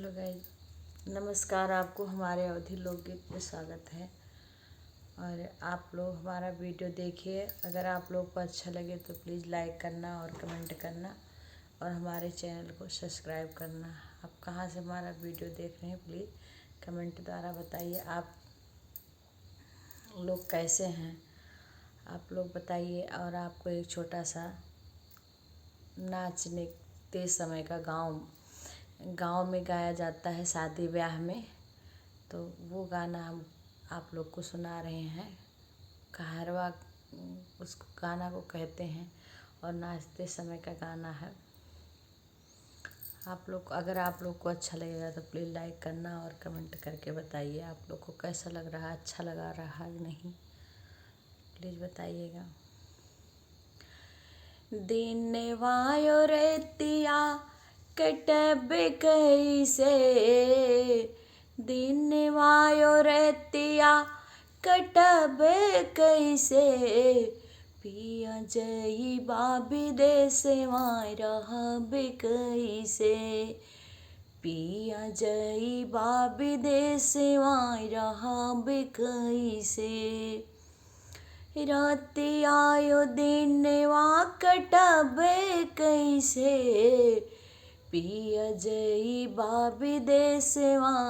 Hello guys, नमस्कार। आपको हमारे अवधि लोकगीत में स्वागत है। और आप लोग हमारा वीडियो देखिए। अगर आप लोग को अच्छा लगे तो प्लीज़ लाइक करना और कमेंट करना और हमारे चैनल को सब्सक्राइब करना। आप कहाँ से हमारा वीडियो देख रहे हैं प्लीज़ कमेंट द्वारा बताइए। आप लोग कैसे हैं, आप लोग बताइए। और आपको एक छोटा सा नाचने ते समय का गांव में गाया जाता है शादी ब्याह में, तो वो गाना हम आप लोग को सुना रहे हैं। कहरवा उस गाना को कहते हैं और नाचते समय का गाना है। अगर आप लोग को अच्छा लगेगा तो प्लीज़ लाइक करना और कमेंट करके बताइए आप लोग को कैसा लग रहा है, अच्छा लगा रहा है नहीं, प्लीज़ बताइएगा। दिन वायो रेतिया कटब कैसे, दिन वायो रेतिया कटब कैसे, पिया जई बाबी देश रहब कैसे, पिया जई बाबी देश रहब कैसे, राति आयो दिनवा कटब कैसे, पिया जई बाबी देशवा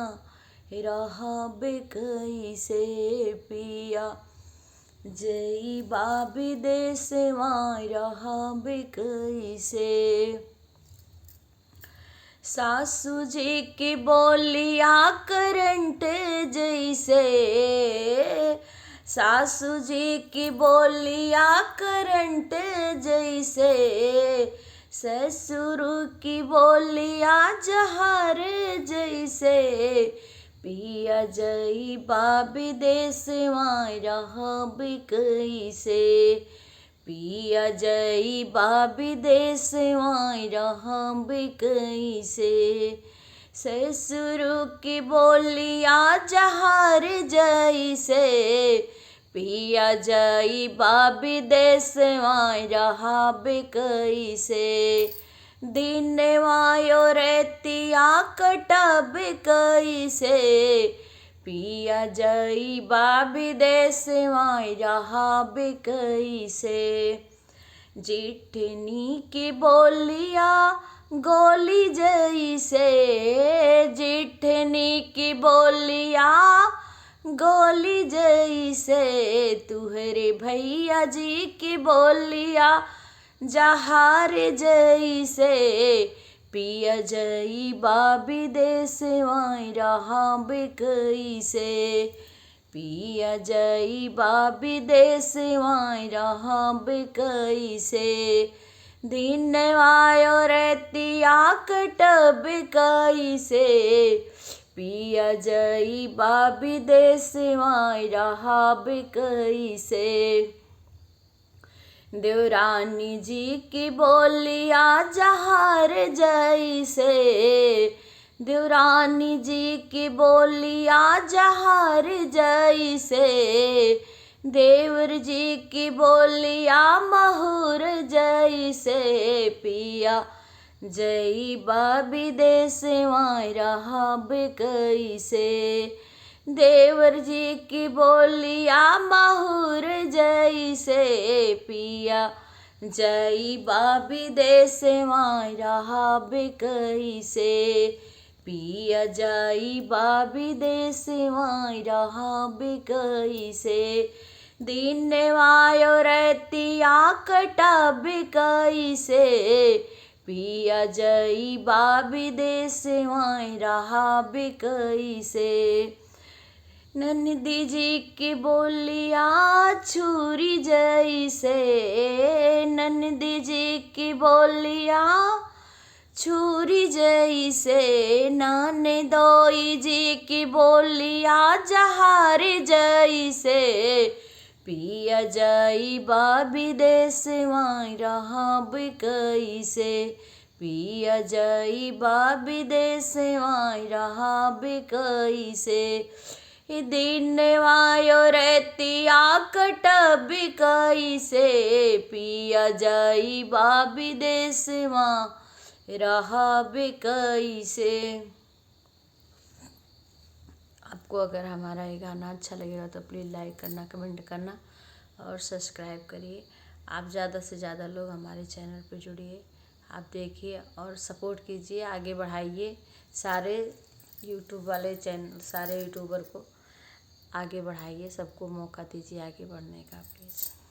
रहब कैसे, पिया जई बाबी देशवा रहब कैसे। सासू जी की बोलिया करंट जैसे, सासू जी की बोलिया करंट जैसे, ससुर की बोलिया जहर जैसे, पिया जई बाबी देशवा रहब कैसे, पिया जई बाबी देशवा रहब कैसे, ससुर की बोलिया जहर जैसे, पिया जई बाबी देशवा रहब कैसे, दिन वायो रेतिया कटब कैसे, पिया जई बाबी देशवा रहब कैसे, जिठनी की बोलिया गोली जैसे, जिठनी की बोलिया गोली जैसे, तुहरे भैया जी की बोलिया जहार जैसे, पिया जई बाबी देशवा रहब कैसे, पिया जई बाबी देशवा रहब कैसे, दिन वायो रेतिया कटब कैसे, पिया जई बाबी देशवा रहब कैसे, देवरानी जी की बोलिया जहर जैसे, देवरानी जी की बोलिया जहर जैसे, देवर जी की बोलिया महुर जैसे, पिया जई बाबी देशवा रहब कैसे, देवर जी की बोलिया महुर जैसे, पिया जई बाबी देशवा रहब कैसे, पिया जई बाबी देशवा रहब कैसे, दिन वायो रेतिया कटब कैसे, पिया जई बाबी देशवा रहब कैसे, नंदी जी की बोलिया छुरी जैसे, नंदी जी की बोलिया छुरी जैसे, ननदोई जी की बोलिया जहार जैसे, पिया जई बाबी देशवा रहब कैसे, पिया जई बाबी देशवा रहब कैसे, दिन वायो रेतिया कटब कैसे, पिया जई बाबी देशवा रहब कैसे। आपको अगर हमारा ये गाना अच्छा लगेगा तो प्लीज़ लाइक करना, कमेंट करना और सब्सक्राइब करिए। आप ज़्यादा से ज़्यादा लोग हमारे चैनल पे जुड़िए, आप देखिए और सपोर्ट कीजिए, आगे बढ़ाइए। सारे यूट्यूब वाले चैनल, सारे यूट्यूबर को आगे बढ़ाइए, सबको मौका दीजिए आगे बढ़ने का प्लीज़।